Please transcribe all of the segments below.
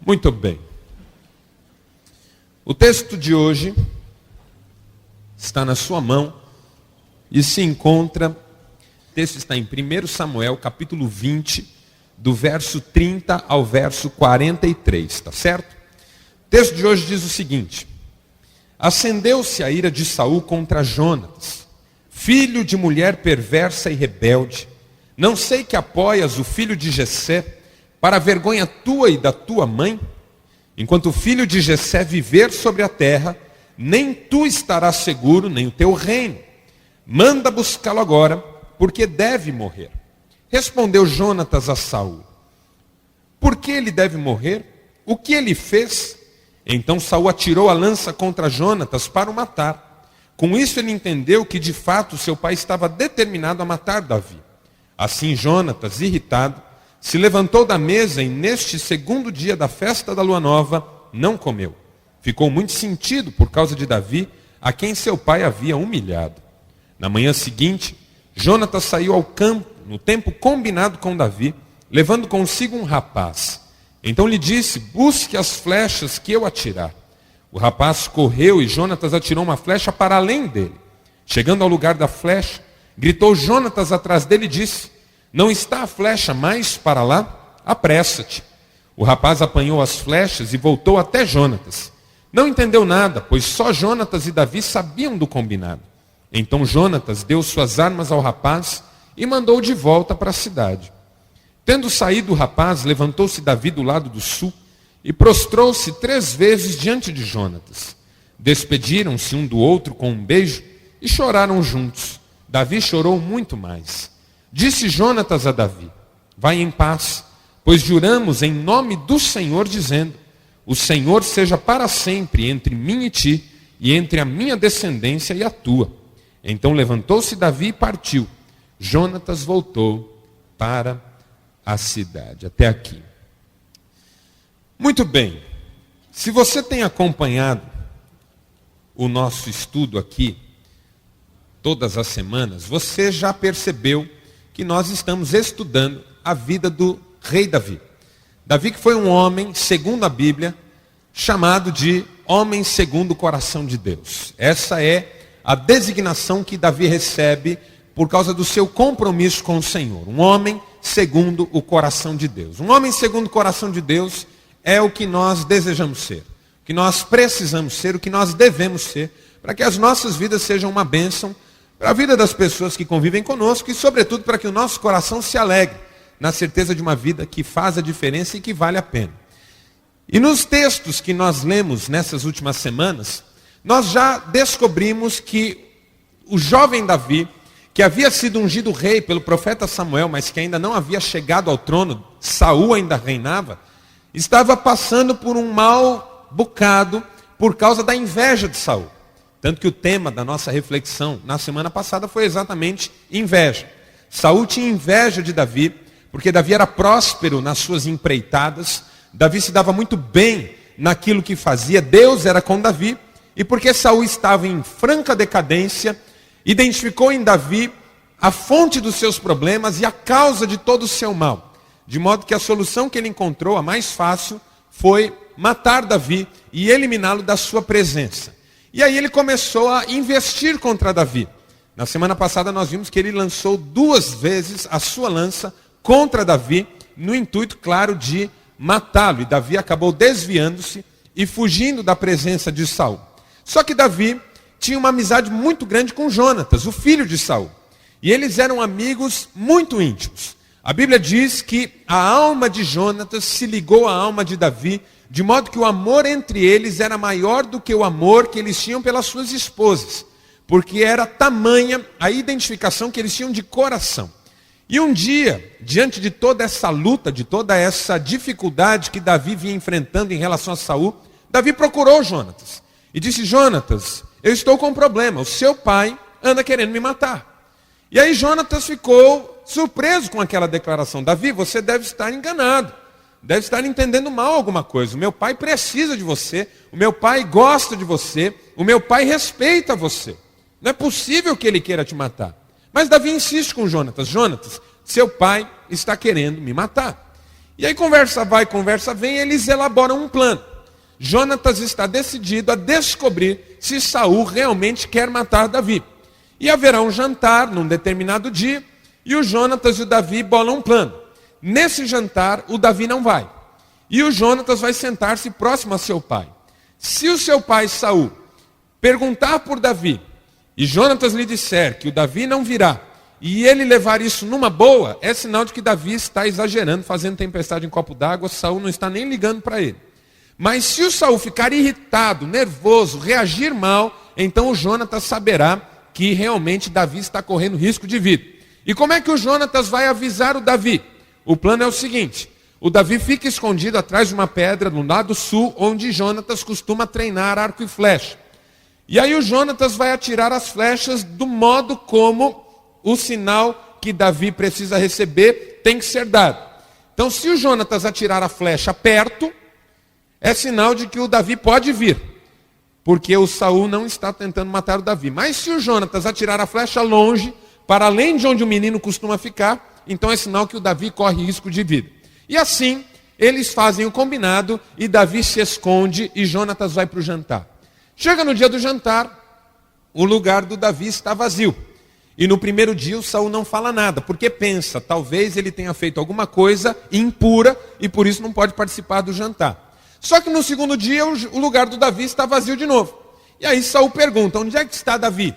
Muito bem. O texto de hoje está na sua mão e se encontra, o texto está em 1 Samuel, capítulo 20, do verso 30 ao verso 43, tá certo? O texto de hoje diz o seguinte: acendeu-se a ira de Saul contra Jonatas, filho de mulher perversa e rebelde. Não sei que apoias o filho de Jessé, para a vergonha tua e da tua mãe? Enquanto o filho de Jessé viver sobre a terra, nem tu estarás seguro, nem o teu reino. Manda buscá-lo agora, porque deve morrer. Respondeu Jonatas a Saul: por que ele deve morrer? O que ele fez? Então Saul atirou a lança contra Jonatas para o matar. Com isso ele entendeu que de fato seu pai estava determinado a matar Davi. Assim Jonatas, irritado, se levantou da mesa e neste segundo dia da festa da lua nova, não comeu. Ficou muito sentido por causa de Davi, a quem seu pai havia humilhado. Na manhã seguinte, Jonatas saiu ao campo, no tempo combinado com Davi, levando consigo um rapaz. Então lhe disse: busque as flechas que eu atirar. O rapaz correu e Jonatas atirou uma flecha para além dele. Chegando ao lugar da flecha, gritou Jonatas atrás dele e disse: não está a flecha mais para lá? Apressa-te. O rapaz apanhou as flechas e voltou até Jonatas. Não entendeu nada, pois só Jonatas e Davi sabiam do combinado. Então Jonatas deu suas armas ao rapaz e mandou de volta para a cidade. Tendo saído o rapaz, levantou-se Davi do lado do sul e prostrou-se 3 vezes diante de Jonatas. Despediram-se um do outro com um beijo e choraram juntos. Davi chorou muito mais. Disse Jonatas a Davi: vai em paz, pois juramos em nome do Senhor, dizendo: o Senhor seja para sempre entre mim e ti, e entre a minha descendência e a tua. Então levantou-se Davi e partiu. Jonatas voltou para a cidade. Até aqui. Muito bem. Se você tem acompanhado o nosso estudo aqui, todas as semanas, você já percebeu que nós estamos estudando a vida do rei Davi. Davi, que foi um homem, segundo a Bíblia, chamado de homem segundo o coração de Deus. Essa é a designação que Davi recebe por causa do seu compromisso com o Senhor. Um homem segundo o coração de Deus. Um homem segundo o coração de Deus é o que nós desejamos ser, o que nós precisamos ser, o que nós devemos ser, para que as nossas vidas sejam uma bênção para a vida das pessoas que convivem conosco e, sobretudo, para que o nosso coração se alegre na certeza de uma vida que faz a diferença e que vale a pena. E nos textos que nós lemos nessas últimas semanas, nós já descobrimos que o jovem Davi, que havia sido ungido rei pelo profeta Samuel, mas que ainda não havia chegado ao trono, Saul ainda reinava, estava passando por um mau bocado por causa da inveja de Saul. Tanto que o tema da nossa reflexão na semana passada foi exatamente inveja. Saul tinha inveja de Davi, porque Davi era próspero nas suas empreitadas, Davi se dava muito bem naquilo que fazia, Deus era com Davi, e porque Saul estava em franca decadência, identificou em Davi a fonte dos seus problemas e a causa de todo o seu mal. De modo que a solução que ele encontrou, a mais fácil, foi matar Davi e eliminá-lo da sua presença. E aí ele começou a investir contra Davi. Na semana passada nós vimos que ele lançou 2 vezes a sua lança contra Davi, no intuito, claro, de matá-lo. E Davi acabou desviando-se e fugindo da presença de Saul. Só que Davi tinha uma amizade muito grande com Jonatas, o filho de Saul. E eles eram amigos muito íntimos. A Bíblia diz que a alma de Jonatas se ligou à alma de Davi, de modo que o amor entre eles era maior do que o amor que eles tinham pelas suas esposas, porque era tamanha a identificação que eles tinham de coração. E um dia, diante de toda essa luta, de toda essa dificuldade que Davi vinha enfrentando em relação a Saul, Davi procurou Jonatas e disse: Jonatas, eu estou com um problema, o seu pai anda querendo me matar. E aí Jonatas ficou surpreso com aquela declaração. Davi, você deve estar enganado. Deve estar entendendo mal alguma coisa. O meu pai precisa de você. O meu pai gosta de você. O meu pai respeita você. Não é possível que ele queira te matar. Mas Davi insiste com Jonatas. Jonatas, seu pai está querendo me matar. E aí conversa vai, conversa vem, eles elaboram um plano. Jonatas está decidido a descobrir se Saul realmente quer matar Davi. E haverá um jantar num determinado dia, e o Jonatas e o Davi bolam um plano. Nesse jantar, o Davi não vai. E o Jonatas vai sentar-se próximo a seu pai. Se o seu pai, Saul, perguntar por Davi, e Jonatas lhe disser que o Davi não virá, e ele levar isso numa boa, é sinal de que Davi está exagerando, fazendo tempestade em copo d'água, Saul não está nem ligando para ele. Mas se o Saul ficar irritado, nervoso, reagir mal, então o Jonatas saberá que realmente Davi está correndo risco de vida. E como é que o Jonatas vai avisar o Davi? O plano é o seguinte: o Davi fica escondido atrás de uma pedra no lado sul, onde Jonatas costuma treinar arco e flecha. E aí o Jonatas vai atirar as flechas do modo como o sinal que Davi precisa receber tem que ser dado. Então, se o Jonatas atirar a flecha perto, é sinal de que o Davi pode vir, porque o Saul não está tentando matar o Davi. Mas se o Jonatas atirar a flecha longe, para além de onde o menino costuma ficar, então é sinal que o Davi corre risco de vida. E assim, eles fazem o combinado, e Davi se esconde, e Jonatas vai para o jantar. Chega no dia do jantar, o lugar do Davi está vazio. E no primeiro dia o Saul não fala nada, porque pensa, talvez ele tenha feito alguma coisa impura, e por isso não pode participar do jantar. Só que no segundo dia o lugar do Davi está vazio de novo. E aí Saul pergunta: onde é que está Davi?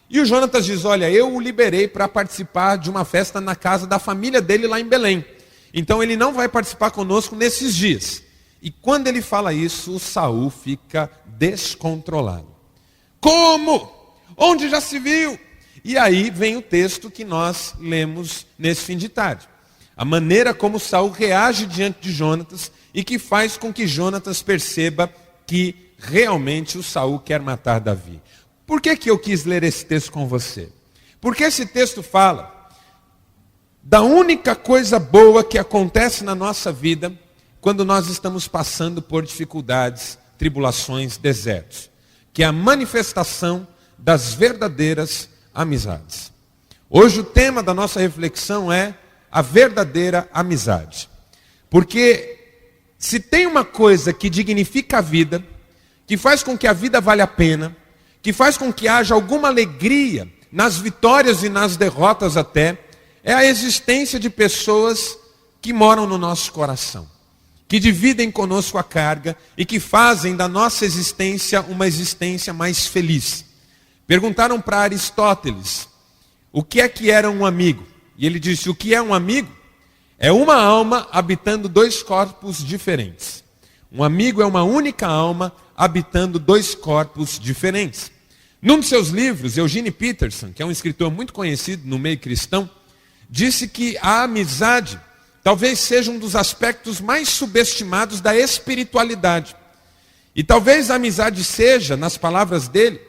E o Jonatas diz: olha, eu o liberei para participar de uma festa na casa da família dele lá em Belém. Então ele não vai participar conosco nesses dias. E quando ele fala isso, o Saul fica descontrolado. Como? Onde já se viu? E aí vem o texto que nós lemos nesse fim de tarde. A maneira como Saul reage diante de Jonatas e que faz com que Jonatas perceba que realmente o Saul quer matar Davi. Por que eu quis ler esse texto com você? Porque esse texto fala da única coisa boa que acontece na nossa vida quando nós estamos passando por dificuldades, tribulações, desertos, que é a manifestação das verdadeiras amizades. Hoje o tema da nossa reflexão é a verdadeira amizade. Porque se tem uma coisa que dignifica a vida, que faz com que a vida valha a pena, que faz com que haja alguma alegria nas vitórias e nas derrotas até, é a existência de pessoas que moram no nosso coração, que dividem conosco a carga e que fazem da nossa existência uma existência mais feliz. Perguntaram para Aristóteles o que é que era um amigo. E ele disse: o que é um amigo? É uma alma habitando dois corpos diferentes. Um amigo é uma única alma habitando dois corpos diferentes. Num de seus livros, Eugene Peterson, que é um escritor muito conhecido no meio cristão, disse que a amizade talvez seja um dos aspectos mais subestimados da espiritualidade. E talvez a amizade seja, nas palavras dele,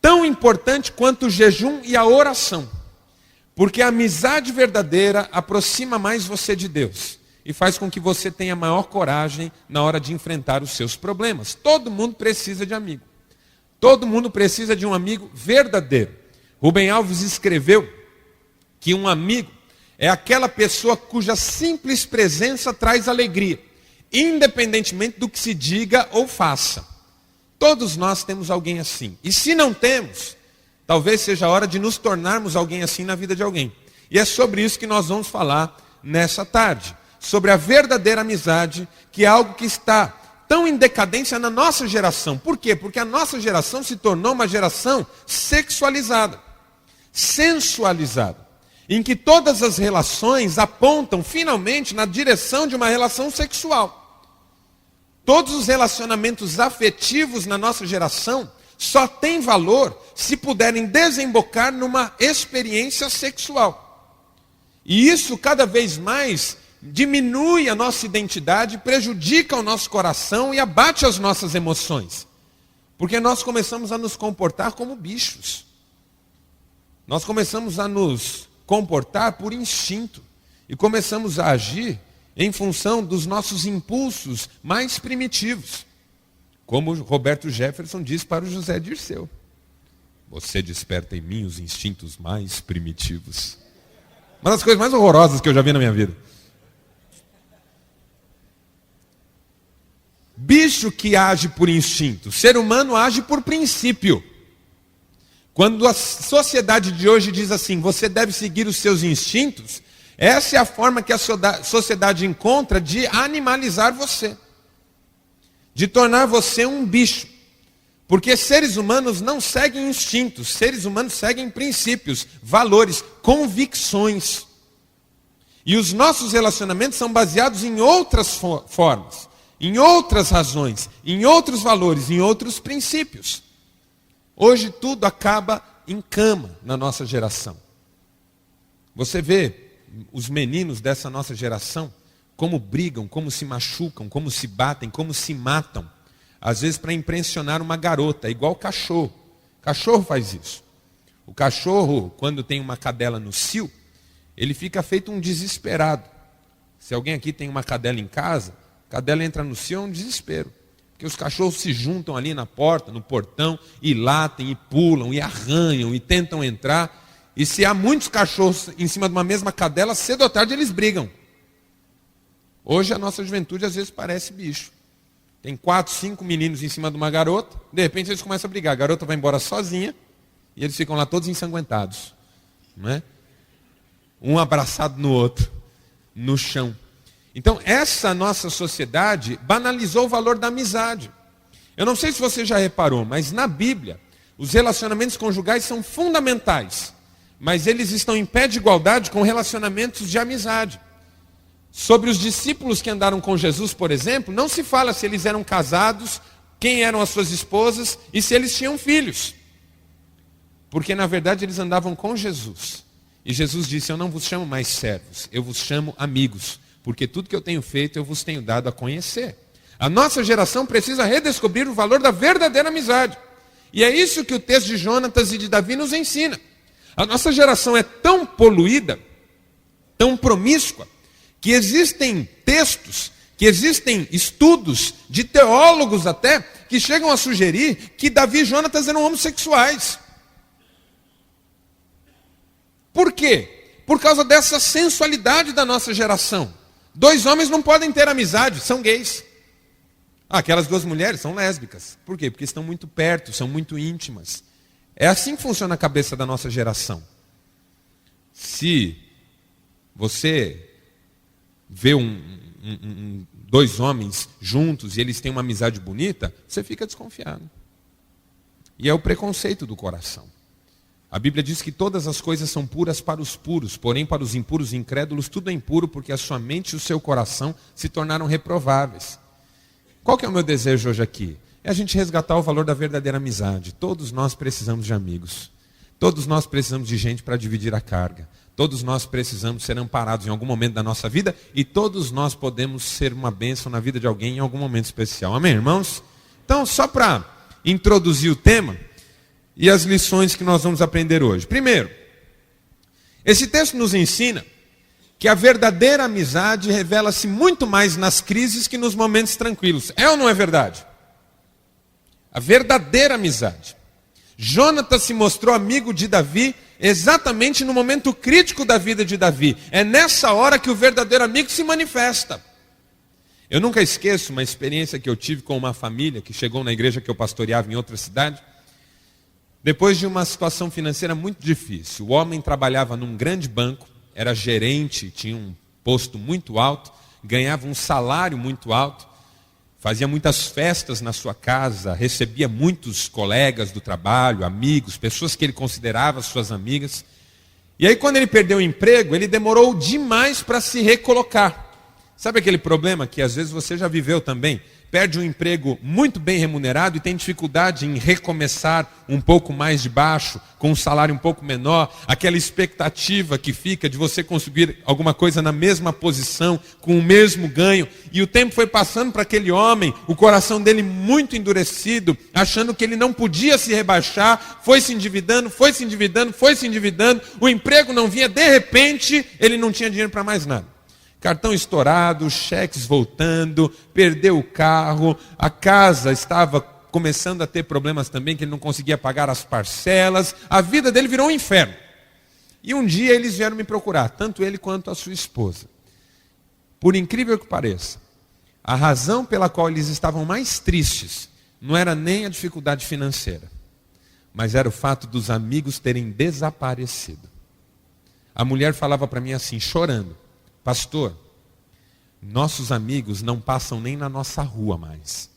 tão importante quanto o jejum e a oração. Porque a amizade verdadeira aproxima mais você de Deus e faz com que você tenha maior coragem na hora de enfrentar os seus problemas. Todo mundo precisa de amigo. Todo mundo precisa de um amigo verdadeiro. Rubem Alves escreveu que um amigo é aquela pessoa cuja simples presença traz alegria, independentemente do que se diga ou faça. Todos nós temos alguém assim. E se não temos, talvez seja a hora de nos tornarmos alguém assim na vida de alguém. E é sobre isso que nós vamos falar nessa tarde. Sobre a verdadeira amizade, que é algo que está tão em decadência na nossa geração. Por quê? Porque a nossa geração se tornou uma geração sexualizada, sensualizada, em que todas as relações apontam finalmente na direção de uma relação sexual. Todos os relacionamentos afetivos na nossa geração só têm valor se puderem desembocar numa experiência sexual. E isso cada vez mais diminui a nossa identidade, prejudica o nosso coração e abate as nossas emoções. Porque nós começamos a nos comportar como bichos. Nós começamos a nos comportar por instinto. E começamos a agir em função dos nossos impulsos mais primitivos. Como Roberto Jefferson diz para o José Dirceu: você desperta em mim os instintos mais primitivos. Uma das coisas mais horrorosas que eu já vi na minha vida. bicho que age por instinto. O ser humano age por princípio. Quando a sociedade de hoje diz assim, você deve seguir os seus instintos, essa é a forma que a sociedade encontra de animalizar você. De tornar você um bicho. Porque seres humanos não seguem instintos, seres humanos seguem princípios, valores, convicções. E os nossos relacionamentos são baseados em outras formas, em outras razões, em outros valores, em outros princípios. Hoje tudo acaba em cama na nossa geração. Você vê os meninos dessa nossa geração, como brigam, como se machucam, como se batem, como se matam. Às vezes para impressionar uma garota, é igual cachorro. Cachorro faz isso. O cachorro, quando tem uma cadela no cio, ele fica feito um desesperado. Se alguém aqui tem uma cadela em casa, a cadela entra no cio, é um desespero. Porque os cachorros se juntam ali na porta, no portão, e latem, e pulam, e arranham, e tentam entrar. E se há muitos cachorros em cima de uma mesma cadela, cedo ou tarde eles brigam. Hoje a nossa juventude às vezes parece bicho. Tem 4, 5 meninos em cima de uma garota, de repente eles começam a brigar. A garota vai embora sozinha e eles ficam lá todos ensanguentados. Não é? Um abraçado no outro, no chão. Então essa nossa sociedade banalizou o valor da amizade. Eu não sei se você já reparou, mas na Bíblia, os relacionamentos conjugais são fundamentais. Mas eles estão em pé de igualdade com relacionamentos de amizade. Sobre os discípulos que andaram com Jesus, por exemplo, não se fala se eles eram casados, quem eram as suas esposas e se eles tinham filhos. Porque na verdade eles andavam com Jesus. E Jesus disse, eu não vos chamo mais servos, eu vos chamo amigos. Porque tudo que eu tenho feito eu vos tenho dado a conhecer. A nossa geração precisa redescobrir o valor da verdadeira amizade. E é isso que o texto de Jonatas e de Davi nos ensina. A nossa geração é tão poluída, tão promíscua, que existem textos, que existem estudos de teólogos até, que chegam a sugerir que Davi e Jonatas eram homossexuais. Por quê? Por causa dessa sensualidade da nossa geração. 2 homens não podem ter amizade, são gays. Aquelas 2 mulheres são lésbicas. Por quê? Porque estão muito perto, são muito íntimas. É assim que funciona a cabeça da nossa geração. Se você vê 2 homens juntos e eles têm uma amizade bonita, você fica desconfiado. E é o preconceito do coração. A Bíblia diz que todas as coisas são puras para os puros, porém para os impuros e incrédulos tudo é impuro, porque a sua mente e o seu coração se tornaram reprováveis. Qual que é o meu desejo hoje aqui? É a gente resgatar o valor da verdadeira amizade. Todos nós precisamos de amigos. Todos nós precisamos de gente para dividir a carga. Todos nós precisamos ser amparados em algum momento da nossa vida e todos nós podemos ser uma bênção na vida de alguém em algum momento especial. Amém, irmãos? Então, só para introduzir o tema e as lições que nós vamos aprender hoje. Primeiro, esse texto nos ensina que a verdadeira amizade revela-se muito mais nas crises que nos momentos tranquilos. É ou não é verdade? A verdadeira amizade. Jonatas se mostrou amigo de Davi exatamente no momento crítico da vida de Davi. É nessa hora que o verdadeiro amigo se manifesta. Eu nunca esqueço uma experiência que eu tive com uma família que chegou na igreja que eu pastoreava em outra cidade. Depois de uma situação financeira muito difícil. O homem trabalhava num grande banco, era gerente, tinha um posto muito alto, ganhava um salário muito alto, fazia muitas festas na sua casa, recebia muitos colegas do trabalho, amigos, pessoas que ele considerava suas amigas. E aí quando ele perdeu o emprego, ele demorou demais para se recolocar. Sabe aquele problema que às vezes você já viveu também? Perde um emprego muito bem remunerado e tem dificuldade em recomeçar um pouco mais de baixo, com um salário um pouco menor, aquela expectativa que fica de você conseguir alguma coisa na mesma posição, com o mesmo ganho. E o tempo foi passando para aquele homem, o coração dele muito endurecido, achando que ele não podia se rebaixar, foi se endividando, o emprego não vinha, de repente ele não tinha dinheiro para mais nada. Cartão estourado, cheques voltando, perdeu o carro, a casa estava começando a ter problemas também, que ele não conseguia pagar as parcelas, a vida dele virou um inferno. E um dia eles vieram me procurar, tanto ele quanto a sua esposa. Por incrível que pareça, A razão pela qual eles estavam mais tristes não era nem a dificuldade financeira, mas era o fato dos amigos terem desaparecido. A mulher falava para mim assim, chorando: pastor, nossos amigos não passam nem na nossa rua mais.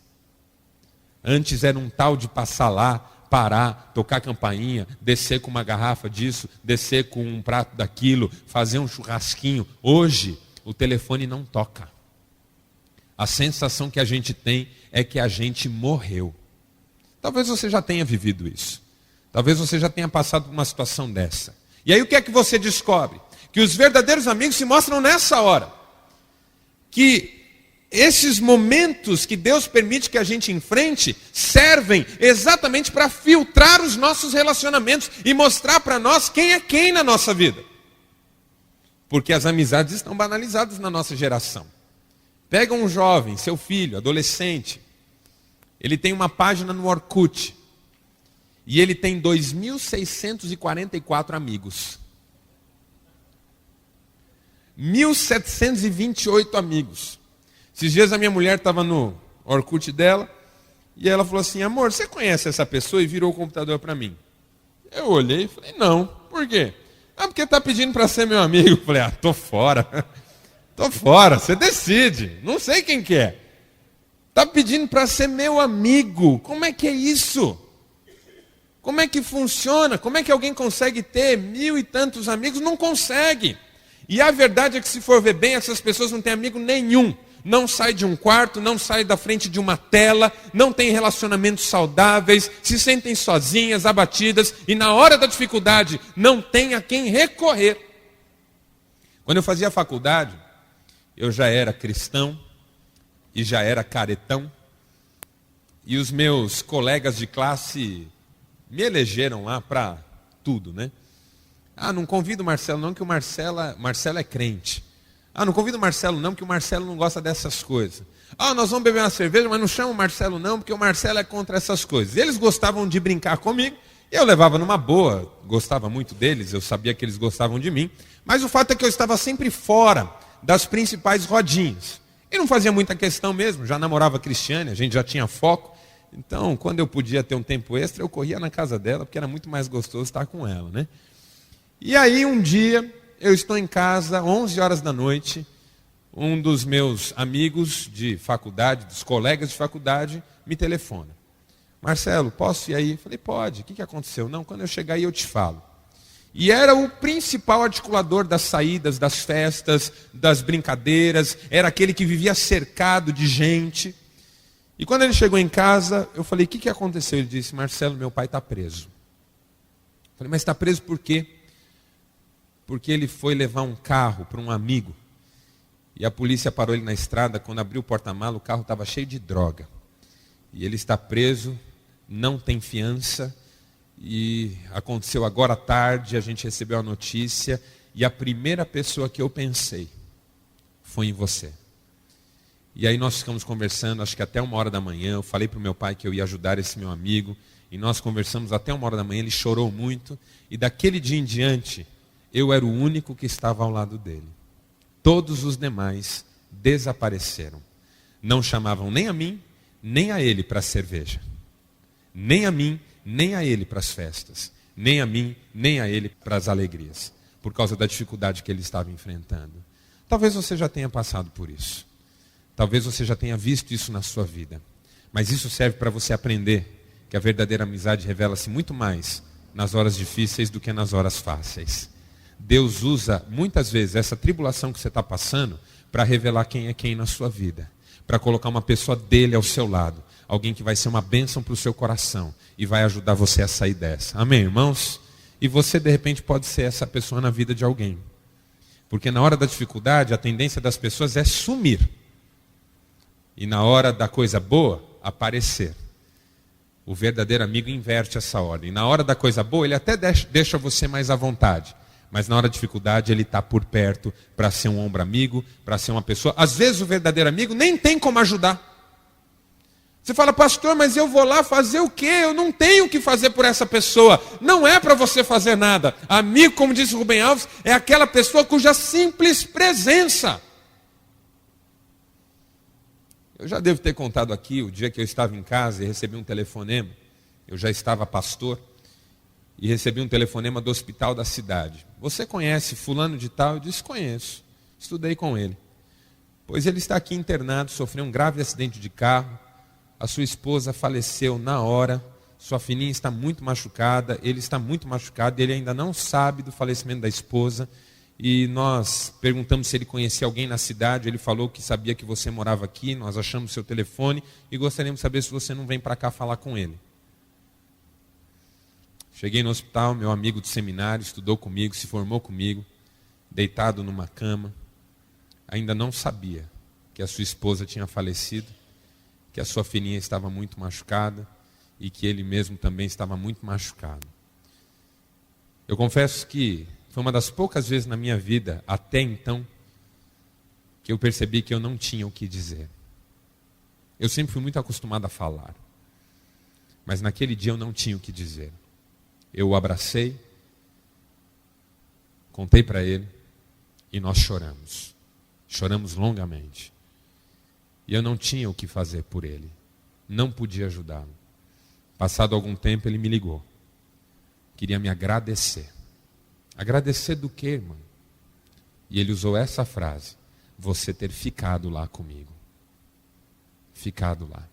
Antes era um tal de passar lá, parar, tocar campainha, descer com uma garrafa disso, descer com um prato daquilo, fazer um churrasquinho. Hoje, o telefone não toca. A sensação que a gente tem é que a gente morreu. Talvez você já tenha vivido isso. Talvez você já tenha passado por uma situação dessa. E aí o que é que você descobre? Que os verdadeiros amigos se mostram nessa hora. Que esses momentos que Deus permite que a gente enfrente servem exatamente para filtrar os nossos relacionamentos e mostrar para nós quem é quem na nossa vida. Porque as amizades estão banalizadas na nossa geração. Pega um jovem, seu filho, adolescente, ele tem uma página no Orkut e ele tem 2.644 amigos. 1.728 amigos. Esses dias a minha mulher estava no Orkut dela e ela falou assim: amor, você conhece essa pessoa? E virou o computador para mim. Eu olhei e falei: não. Por quê? Ah, porque está pedindo para ser meu amigo. Eu falei: tô fora. Tô fora, você decide. Não sei quem que é. Está pedindo para ser meu amigo. Como é que é isso? Como é que funciona? Como é que alguém consegue ter 1.000 e tantos amigos? Não consegue. E a verdade é que, se for ver bem, essas pessoas não têm amigo nenhum. Não sai de um quarto, não sai da frente de uma tela, não tem relacionamentos saudáveis, se sentem sozinhas, abatidas, e na hora da dificuldade não tem a quem recorrer. Quando eu fazia faculdade, eu já era cristão e já era caretão, e os meus colegas de classe me elegeram lá para tudo, né? Ah, não convido o Marcelo não, que o Marcelo é crente. Ah, não convido o Marcelo não, porque o Marcelo não gosta dessas coisas. Ah, nós vamos beber uma cerveja, mas não chama o Marcelo não, porque o Marcelo é contra essas coisas. E eles gostavam de brincar comigo, e eu levava numa boa, gostava muito deles, eu sabia que eles gostavam de mim, mas o fato é que eu estava sempre fora das principais rodinhas. E não fazia muita questão mesmo, já namorava a Cristiane, a gente já tinha foco. Então, quando eu podia ter um tempo extra, eu corria na casa dela, porque era muito mais gostoso estar com ela, né? E aí um dia, eu estou em casa, 11 horas da noite, um dos meus amigos de faculdade, dos colegas de faculdade, me telefona. Marcelo, posso ir aí? Eu falei, pode. O que aconteceu? Não, quando eu chegar aí eu te falo. E era o principal articulador das saídas, das festas, das brincadeiras, era aquele que vivia cercado de gente. E quando ele chegou em casa, eu falei, o que aconteceu? Ele disse, Marcelo, meu pai está preso. Eu falei, mas está preso por quê? Porque ele foi levar um carro para um amigo. E a polícia parou ele na estrada, quando abriu o porta-malas, o carro estava cheio de droga. E ele está preso, não tem fiança. E aconteceu agora à tarde, a gente recebeu a notícia, e a primeira pessoa que eu pensei foi em você. E aí nós ficamos conversando, acho que até 1h da manhã, eu falei para o meu pai que eu ia ajudar esse meu amigo, e nós conversamos até 1h da manhã, ele chorou muito, e daquele dia em diante, eu era o único que estava ao lado dele. Todos os demais desapareceram. Não chamavam nem a mim, nem a ele para a cerveja. Nem a mim, nem a ele para as festas. Nem a mim, nem a ele para as alegrias. Por causa da dificuldade que ele estava enfrentando. Talvez você já tenha passado por isso. Talvez você já tenha visto isso na sua vida. Mas isso serve para você aprender que a verdadeira amizade revela-se muito mais nas horas difíceis do que nas horas fáceis. Deus usa muitas vezes essa tribulação que você está passando para revelar quem é quem na sua vida. Para colocar uma pessoa dele ao seu lado. Alguém que vai ser uma bênção para o seu coração. E vai ajudar você a sair dessa. Amém, irmãos? E você de repente pode ser essa pessoa na vida de alguém. Porque na hora da dificuldade a tendência das pessoas é sumir. E na hora da coisa boa, aparecer. O verdadeiro amigo inverte essa ordem. Na hora da coisa boa, ele até deixa você mais à vontade. Mas na hora da dificuldade, ele está por perto para ser um ombro amigo, para ser uma pessoa. Às vezes o verdadeiro amigo nem tem como ajudar. Você fala, pastor, mas eu vou lá fazer o quê? Eu não tenho o que fazer por essa pessoa. Não é para você fazer nada. Amigo, como disse Rubem Alves, é aquela pessoa cuja simples presença Eu já devo ter contado aqui o dia que eu estava em casa e recebi um telefonema. Eu já estava pastor e recebi um telefonema do hospital da cidade. Você conhece fulano de tal? Eu disse, conheço. Estudei com ele. Pois ele está aqui internado, sofreu um grave acidente de carro. A sua esposa faleceu na hora. Sua filhinha está muito machucada. Ele está muito machucado. Ele ainda não sabe do falecimento da esposa. E nós perguntamos se ele conhecia alguém na cidade. Ele falou que sabia que você morava aqui. Nós achamos seu telefone e gostaríamos de saber se você não vem para cá falar com ele. Cheguei no hospital, meu amigo do seminário estudou comigo, se formou comigo, deitado numa cama. Ainda não sabia que a sua esposa tinha falecido, que a sua filhinha estava muito machucada e que ele mesmo também estava muito machucado. Eu confesso que foi uma das poucas vezes na minha vida, até então, que eu percebi que eu não tinha o que dizer. Eu sempre fui muito acostumado a falar, mas naquele dia eu não tinha o que dizer. Eu o abracei, contei para ele e nós choramos. Choramos longamente. E eu não tinha o que fazer por ele. Não podia ajudá-lo. Passado algum tempo ele me ligou. Queria me agradecer. Agradecer do quê, irmão? E ele usou essa frase. Você ter ficado lá comigo. Ficado lá.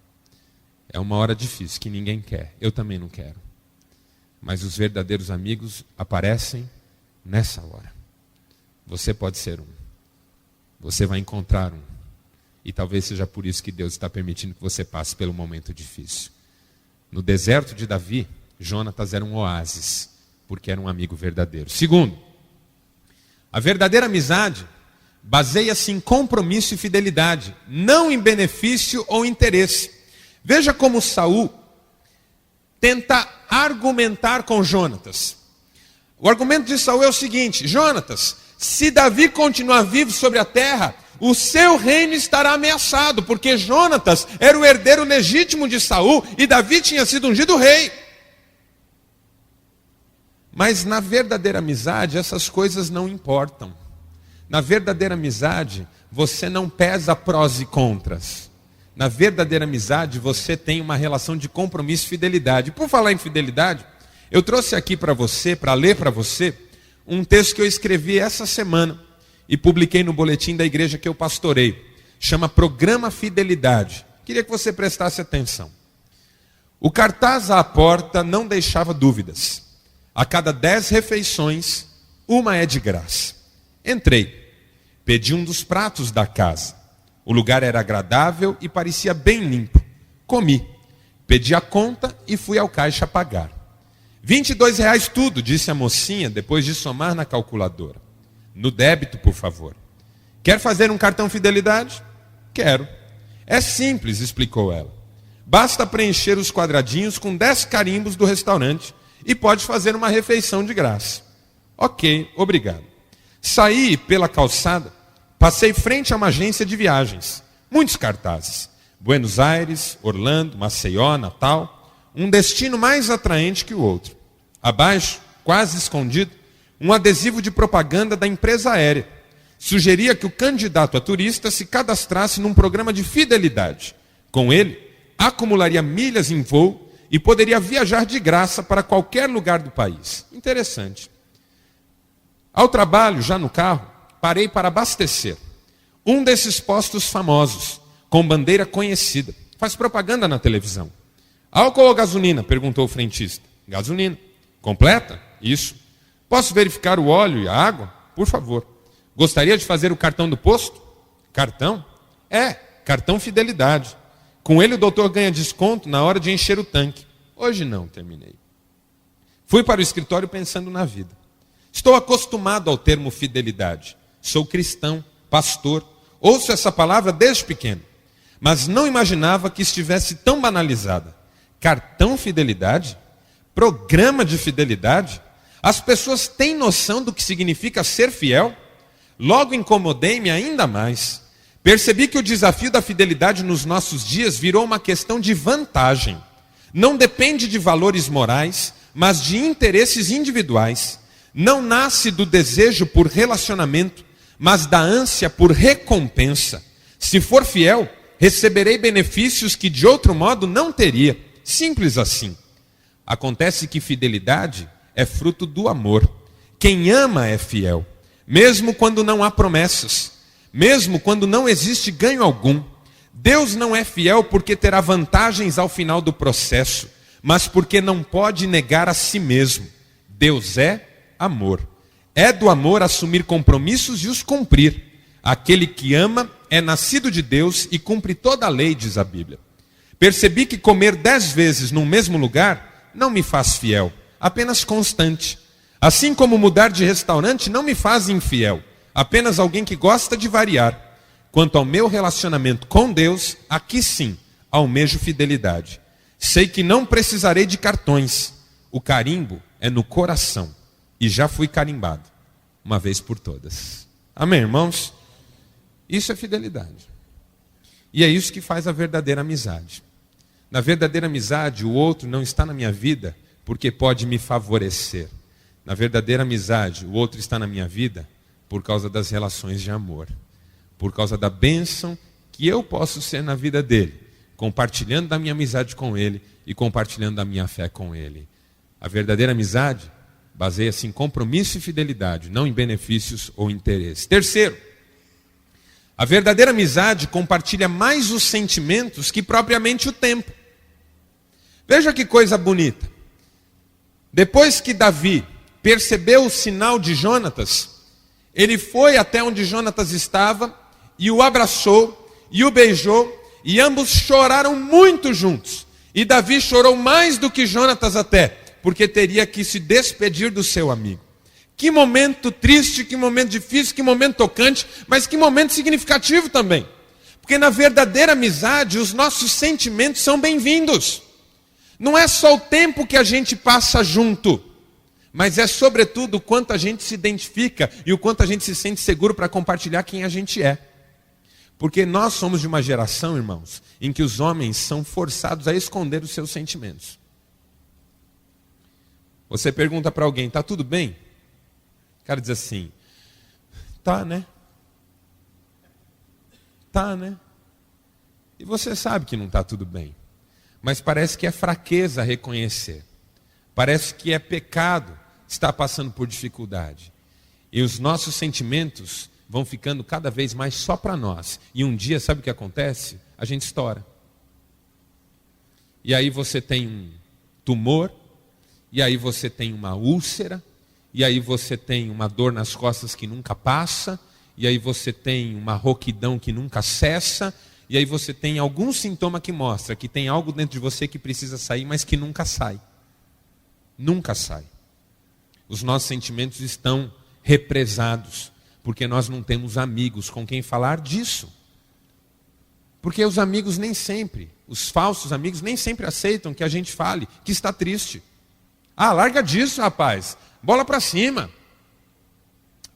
É uma hora difícil que ninguém quer. Eu também não quero. Mas os verdadeiros amigos aparecem nessa hora. Você pode ser um. Você vai encontrar um. E talvez seja por isso que Deus está permitindo que você passe pelo momento difícil. No deserto de Davi, Jonatas era um oásis, porque era um amigo verdadeiro. Segundo, a verdadeira amizade baseia-se em compromisso e fidelidade, não em benefício ou interesse. Veja como Saul tenta argumentar com Jonatas. O argumento de Saul é o seguinte: Jonatas, se Davi continuar vivo sobre a terra, o seu reino estará ameaçado, porque Jonatas era o herdeiro legítimo de Saul e Davi tinha sido ungido rei. Mas na verdadeira amizade essas coisas não importam. Na verdadeira amizade você não pesa prós e contras. Na verdadeira amizade você tem uma relação de compromisso e fidelidade. Por falar em fidelidade, eu trouxe aqui para você, para ler para você, um texto que eu escrevi essa semana e publiquei no boletim da igreja que eu pastorei. Chama Programa Fidelidade. Queria que você prestasse atenção. O cartaz à porta não deixava dúvidas. A cada 10 refeições, uma é de graça. Entrei, pedi um dos pratos da casa. O lugar era agradável e parecia bem limpo. Comi, pedi a conta e fui ao caixa pagar. R$22 tudo, disse a mocinha, depois de somar na calculadora. No débito, por favor. Quer fazer um cartão fidelidade? Quero. É simples, explicou ela. Basta preencher os quadradinhos com 10 carimbos do restaurante e pode fazer uma refeição de graça. Ok, obrigado. Saí pela calçada, passei frente a uma agência de viagens. Muitos cartazes. Buenos Aires, Orlando, Maceió, Natal. Um destino mais atraente que o outro. Abaixo, quase escondido, um adesivo de propaganda da empresa aérea. Sugeria que o candidato a turista se cadastrasse num programa de fidelidade. Com ele, acumularia milhas em voo e poderia viajar de graça para qualquer lugar do país. Interessante. Ao trabalho, já no carro, parei para abastecer. Um desses postos famosos, com bandeira conhecida. Faz propaganda na televisão. Álcool ou gasolina? Perguntou o frentista. Gasolina. Completa? Isso. Posso verificar o óleo e a água? Por favor. Gostaria de fazer o cartão do posto? Cartão? É, cartão fidelidade. Com ele o doutor ganha desconto na hora de encher o tanque. Hoje não, terminei. Fui para o escritório pensando na vida. Estou acostumado ao termo fidelidade. Sou cristão, pastor. Ouço essa palavra desde pequeno. Mas não imaginava que estivesse tão banalizada. Cartão fidelidade? Programa de fidelidade? As pessoas têm noção do que significa ser fiel? Logo incomodei-me ainda mais. Percebi que o desafio da fidelidade nos nossos dias virou uma questão de vantagem. Não depende de valores morais, mas de interesses individuais. Não nasce do desejo por relacionamento, mas da ânsia por recompensa. Se for fiel, receberei benefícios que de outro modo não teria. Simples assim. Acontece que fidelidade é fruto do amor. Quem ama é fiel, mesmo quando não há promessas, mesmo quando não existe ganho algum. Deus não é fiel porque terá vantagens ao final do processo, mas porque não pode negar a si mesmo. Deus é amor. É do amor assumir compromissos e os cumprir. Aquele que ama é nascido de Deus e cumpre toda a lei, diz a Bíblia. Percebi que comer 10 vezes no mesmo lugar não me faz fiel, apenas constante. Assim como mudar de restaurante não me faz infiel, apenas alguém que gosta de variar. Quanto ao meu relacionamento com Deus, aqui sim, almejo fidelidade. Sei que não precisarei de cartões. O carimbo é no coração. E já fui carimbado, uma vez por todas. Amém, irmãos? Isso é fidelidade. E é isso que faz a verdadeira amizade. Na verdadeira amizade, o outro não está na minha vida porque pode me favorecer. Na verdadeira amizade, o outro está na minha vida por causa das relações de amor. Por causa da bênção que eu posso ser na vida dele, compartilhando da minha amizade com ele e compartilhando da minha fé com ele. A verdadeira amizade baseia-se em compromisso e fidelidade, não em benefícios ou interesse. Terceiro, a verdadeira amizade compartilha mais os sentimentos que propriamente o tempo. Veja que coisa bonita. Depois que Davi percebeu o sinal de Jonatas, ele foi até onde Jonatas estava e o abraçou e o beijou, e ambos choraram muito juntos. E Davi chorou mais do que Jonatas até, porque teria que se despedir do seu amigo. Que momento triste, que momento difícil, que momento tocante, mas que momento significativo também. Porque na verdadeira amizade, os nossos sentimentos são bem-vindos. Não é só o tempo que a gente passa junto, mas é sobretudo o quanto a gente se identifica e o quanto a gente se sente seguro para compartilhar quem a gente é. Porque nós somos de uma geração, irmãos, em que os homens são forçados a esconder os seus sentimentos. Você pergunta para alguém, está tudo bem? O cara diz assim, tá, né? Tá, né? E você sabe que não está tudo bem. Mas parece que é fraqueza reconhecer. Parece que é pecado estar passando por dificuldade. E os nossos sentimentos vão ficando cada vez mais só para nós. E um dia, sabe o que acontece? A gente estoura. E aí você tem um tumor, e aí você tem uma úlcera, e aí você tem uma dor nas costas que nunca passa, e aí você tem uma rouquidão que nunca cessa, e aí você tem algum sintoma que mostra que tem algo dentro de você que precisa sair, mas que nunca sai. Nunca sai. Os nossos sentimentos estão represados, porque nós não temos amigos com quem falar disso. Porque os amigos nem sempre, os falsos amigos nem sempre aceitam que a gente fale que está triste. Ah, larga disso, rapaz. Bola para cima.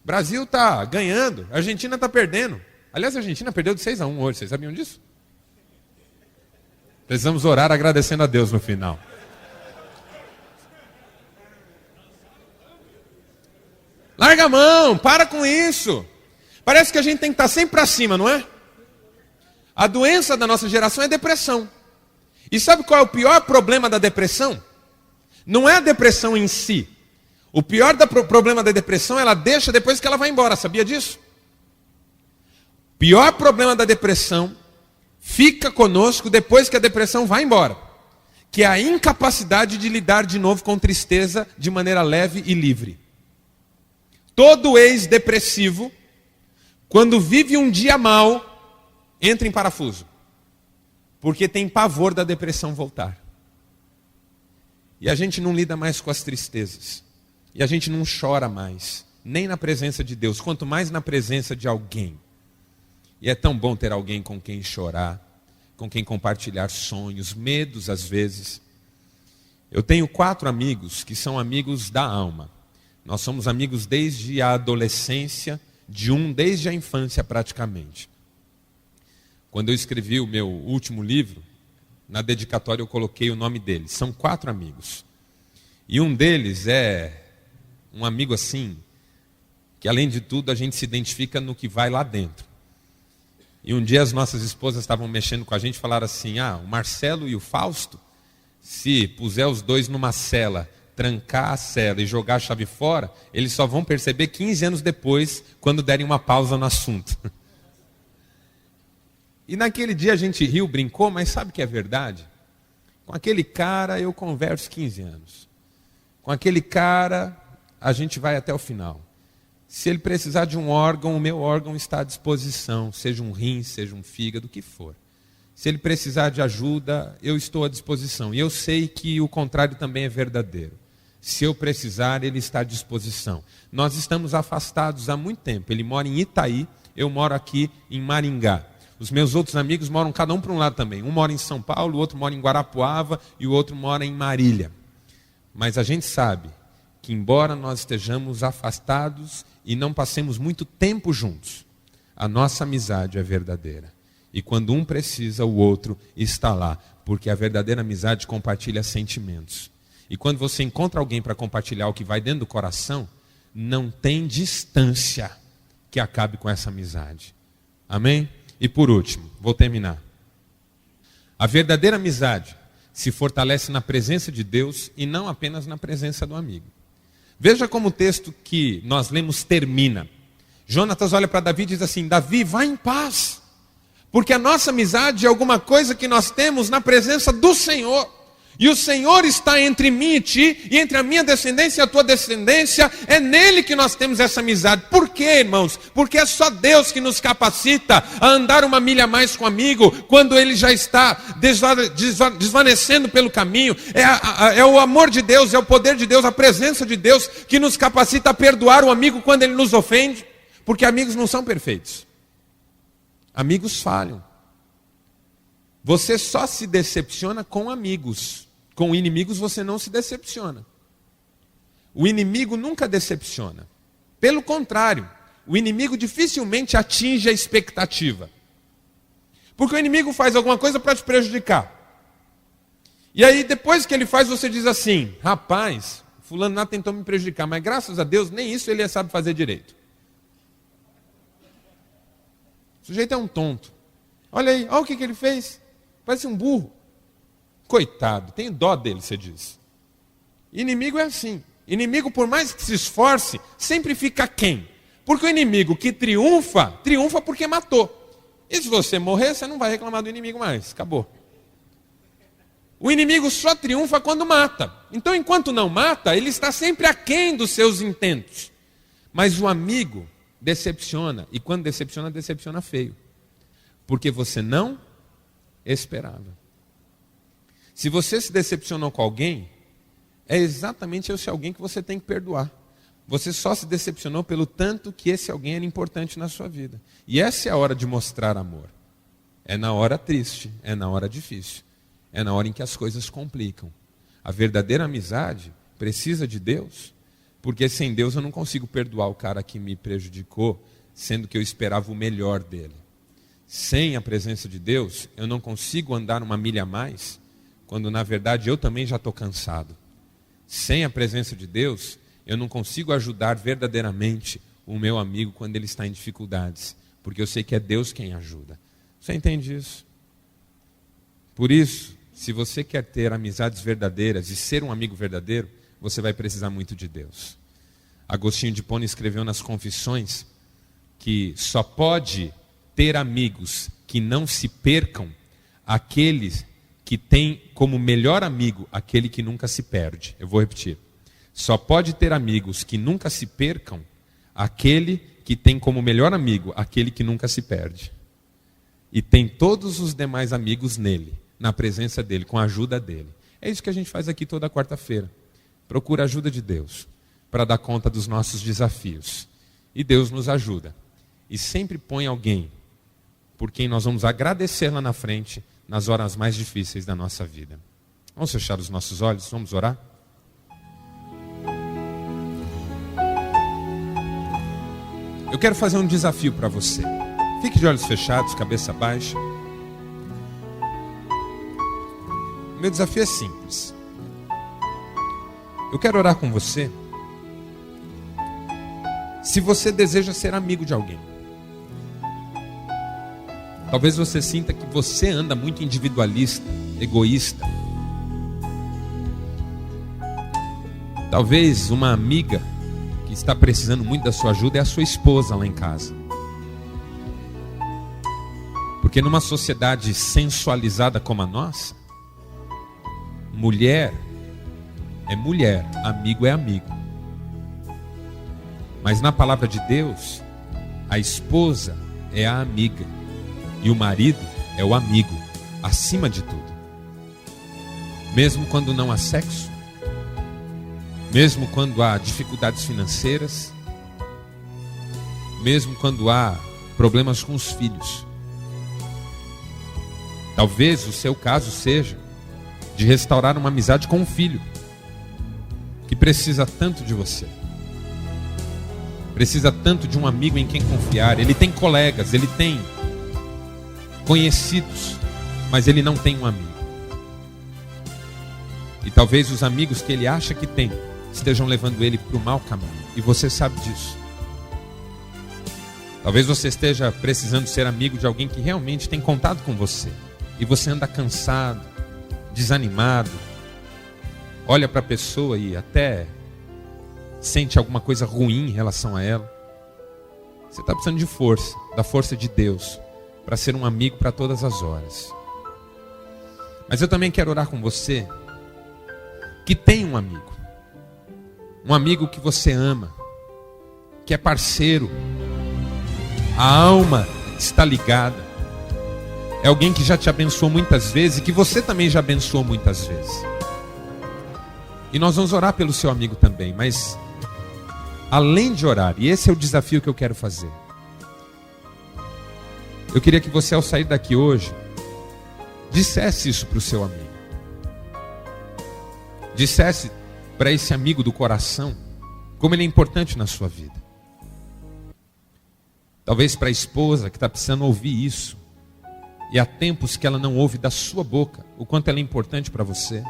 Brasil está ganhando, a Argentina está perdendo. Aliás, a Argentina perdeu de 6-1 hoje, vocês sabiam disso? Precisamos orar agradecendo a Deus no final. Larga a mão, para com isso. Parece que a gente tem que estar sempre para cima, não é? A doença da nossa geração é depressão. E sabe qual é o pior problema da depressão? Não é a depressão em si. O pior problema da depressão, ela deixa depois que ela vai embora, sabia disso? O pior problema da depressão fica conosco depois que a depressão vai embora. Que é a incapacidade de lidar de novo com tristeza de maneira leve e livre. Todo ex-depressivo, quando vive um dia mal, entra em parafuso. Porque tem pavor da depressão voltar. E a gente não lida mais com as tristezas. E a gente não chora mais. Nem na presença de Deus, quanto mais na presença de alguém. E é tão bom ter alguém com quem chorar, com quem compartilhar sonhos, medos às vezes. Eu tenho 4 amigos que são amigos da alma. Nós somos amigos desde a adolescência, de um desde a infância praticamente. Quando eu escrevi o meu último livro, na dedicatória eu coloquei o nome deles. São 4 amigos. E um deles é um amigo assim, que além de tudo a gente se identifica no que vai lá dentro. E um dia as nossas esposas estavam mexendo com a gente e falaram assim, o Marcelo e o Fausto, se puser os dois numa cela, trancar a cela e jogar a chave fora, eles só vão perceber 15 anos depois, quando derem uma pausa no assunto. E naquele dia a gente riu, brincou, mas sabe o que é verdade? Com aquele cara eu converso 15 anos. Com aquele cara a gente vai até o final. Se ele precisar de um órgão, o meu órgão está à disposição, seja um rim, seja um fígado, o que for. Se ele precisar de ajuda, eu estou à disposição. E eu sei que o contrário também é verdadeiro. Se eu precisar, ele está à disposição. Nós estamos afastados há muito tempo. Ele mora em Itaí, eu moro aqui em Maringá. Os meus outros amigos moram cada um para um lado também. Um mora em São Paulo, o outro mora em Guarapuava e o outro mora em Marília. Mas a gente sabe que embora nós estejamos afastados e não passemos muito tempo juntos, a nossa amizade é verdadeira. E quando um precisa, o outro está lá. Porque a verdadeira amizade compartilha sentimentos. E quando você encontra alguém para compartilhar o que vai dentro do coração, não tem distância que acabe com essa amizade. Amém? E por último, vou terminar. A verdadeira amizade se fortalece na presença de Deus e não apenas na presença do amigo. Veja como o texto que nós lemos termina. Jonatas olha para Davi e diz assim, Davi, vá em paz. Porque a nossa amizade é alguma coisa que nós temos na presença do Senhor. E o Senhor está entre mim e ti, e entre a minha descendência e a tua descendência, é nele que nós temos essa amizade. Por quê, irmãos? Porque é só Deus que nos capacita a andar uma milha a mais com o amigo, quando ele já está desvanecendo pelo caminho. É o amor de Deus, é o poder de Deus, a presença de Deus, que nos capacita a perdoar o amigo quando ele nos ofende. Porque amigos não são perfeitos. Amigos falham. Você só se decepciona com amigos. Com inimigos você não se decepciona. O inimigo nunca decepciona. Pelo contrário, o inimigo dificilmente atinge a expectativa. Porque o inimigo faz alguma coisa para te prejudicar. E aí depois que ele faz, você diz assim, rapaz, fulano lá tentou me prejudicar, mas graças a Deus nem isso ele sabe fazer direito. O sujeito é um tonto. Olha aí, olha o que ele fez. Parece um burro. Coitado, tenho dó dele, você diz. Inimigo é assim. Inimigo, por mais que se esforce, sempre fica quem? Porque o inimigo que triunfa, triunfa porque matou. E se você morrer, você não vai reclamar do inimigo mais. Acabou. O inimigo só triunfa quando mata. Então, enquanto não mata, ele está sempre aquém dos seus intentos. Mas o amigo decepciona. E quando decepciona, decepciona feio. Porque você não esperava. Se você se decepcionou com alguém, é exatamente esse alguém que você tem que perdoar. Você só se decepcionou pelo tanto que esse alguém era importante na sua vida. E essa é a hora de mostrar amor. É na hora triste, é na hora difícil. É na hora em que as coisas complicam. A verdadeira amizade precisa de Deus, porque sem Deus eu não consigo perdoar o cara que me prejudicou, sendo que eu esperava o melhor dele. Sem a presença de Deus, eu não consigo andar uma milha a mais, quando na verdade eu também já estou cansado. Sem a presença de Deus, eu não consigo ajudar verdadeiramente o meu amigo quando ele está em dificuldades, porque eu sei que é Deus quem ajuda. Você entende isso? Por isso, se você quer ter amizades verdadeiras e ser um amigo verdadeiro, você vai precisar muito de Deus. Agostinho de Hipona escreveu nas Confissões que só pode ter amigos que não se percam aqueles que têm como melhor amigo aquele que nunca se perde. Eu vou repetir. Só pode ter amigos que nunca se percam aquele que tem como melhor amigo aquele que nunca se perde. E tem todos os demais amigos nele, na presença dele, com a ajuda dele. É isso que a gente faz aqui toda quarta-feira. Procura a ajuda de Deus para dar conta dos nossos desafios. E Deus nos ajuda. E sempre põe alguém por quem nós vamos agradecer lá na frente, nas horas mais difíceis da nossa vida. Vamos fechar os nossos olhos, vamos orar? Eu quero fazer um desafio para você. Fique de olhos fechados, cabeça baixa. O meu desafio é simples. Eu quero orar com você. Se você deseja ser amigo de alguém. Talvez você sinta que você anda muito individualista, egoísta. Talvez uma amiga que está precisando muito da sua ajuda é a sua esposa lá em casa. Porque numa sociedade sensualizada como a nossa, mulher é mulher, amigo é amigo. Mas na palavra de Deus, a esposa é a amiga e o marido é o amigo, acima de tudo. Mesmo quando não há sexo, mesmo quando há dificuldades financeiras, mesmo quando há problemas com os filhos. Talvez o seu caso seja de restaurar uma amizade com um filho que precisa tanto de você. Precisa tanto de um amigo em quem confiar. Ele tem colegas, ele tem conhecidos, mas ele não tem um amigo. E talvez os amigos que ele acha que tem estejam levando ele para o mau caminho. E você sabe disso. Talvez você esteja precisando ser amigo de alguém que realmente tem contato com você. E você anda cansado, desanimado. Olha para a pessoa e até sente alguma coisa ruim em relação a ela. Você está precisando de força, da força de Deus, para ser um amigo para todas as horas. Mas eu também quero orar com você que tem um amigo. Um amigo que você ama, que é parceiro, a alma está ligada. É alguém que já te abençoou muitas vezes e que você também já abençoou muitas vezes. E nós vamos orar pelo seu amigo também, mas além de orar, e esse é o desafio que eu quero fazer, eu queria que você, ao sair daqui hoje, dissesse isso para o seu amigo. Dissesse para esse amigo do coração como ele é importante na sua vida. Talvez para a esposa que está precisando ouvir isso, e há tempos que ela não ouve da sua boca o quanto ela é importante para você.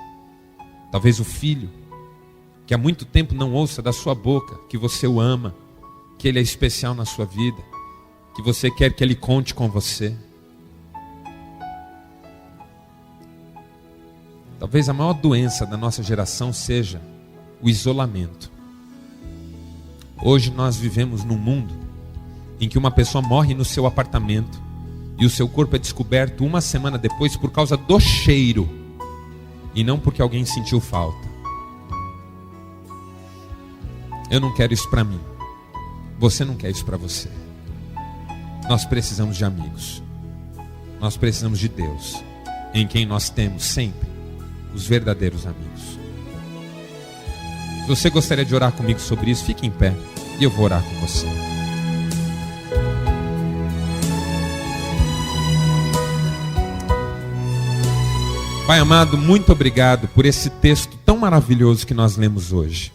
Talvez o filho que há muito tempo não ouça da sua boca que você o ama, que ele é especial na sua vida, que você quer que ele conte com você. Talvez a maior doença da nossa geração seja o isolamento. Hoje nós vivemos num mundo em que uma pessoa morre no seu apartamento e o seu corpo é descoberto uma semana depois por causa do cheiro e não porque alguém sentiu falta. Eu não quero isso para mim. Você não quer isso para você. Nós precisamos de amigos. Nós precisamos de Deus, em quem nós temos sempre os verdadeiros amigos. Se você gostaria de orar comigo sobre isso, fique em pé e eu vou orar com você. Pai amado, muito obrigado por esse texto tão maravilhoso que nós lemos hoje.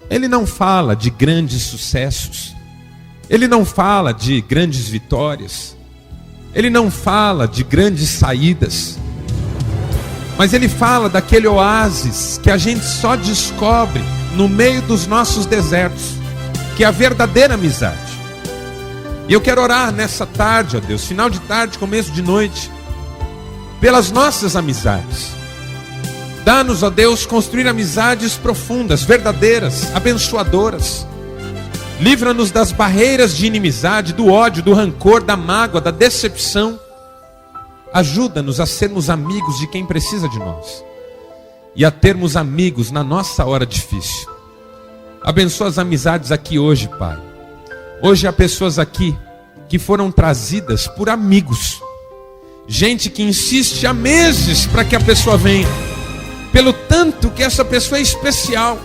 Ele não fala de grandes sucessos, ele não fala de grandes vitórias, ele não fala de grandes saídas, mas ele fala daquele oásis que a gente só descobre no meio dos nossos desertos, que é a verdadeira amizade. E eu quero orar nessa tarde, ó Deus, final de tarde, começo de noite, pelas nossas amizades. Dá-nos, ó Deus, construir amizades profundas, verdadeiras, abençoadoras. Livra-nos das barreiras de inimizade, do ódio, do rancor, da mágoa, da decepção. Ajuda-nos a sermos amigos de quem precisa de nós e a termos amigos na nossa hora difícil. Abençoa as amizades aqui hoje, Pai. Hoje há pessoas aqui que foram trazidas por amigos. Gente que insiste há meses para que a pessoa venha, pelo tanto que essa pessoa é especial.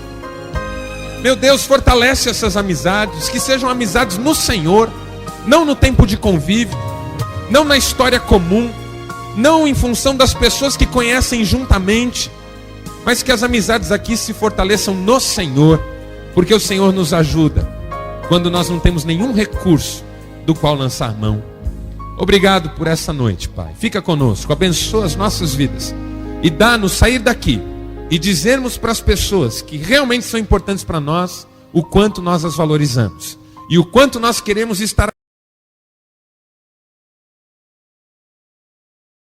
Meu Deus, fortalece essas amizades, que sejam amizades no Senhor, não no tempo de convívio, não na história comum, não em função das pessoas que conhecem juntamente, mas que as amizades aqui se fortaleçam no Senhor, porque o Senhor nos ajuda quando nós não temos nenhum recurso do qual lançar mão. Obrigado por essa noite, Pai. Fica conosco, abençoa as nossas vidas e dá-nos sair daqui e dizermos para as pessoas que realmente são importantes para nós o quanto nós as valorizamos e o quanto nós queremos estar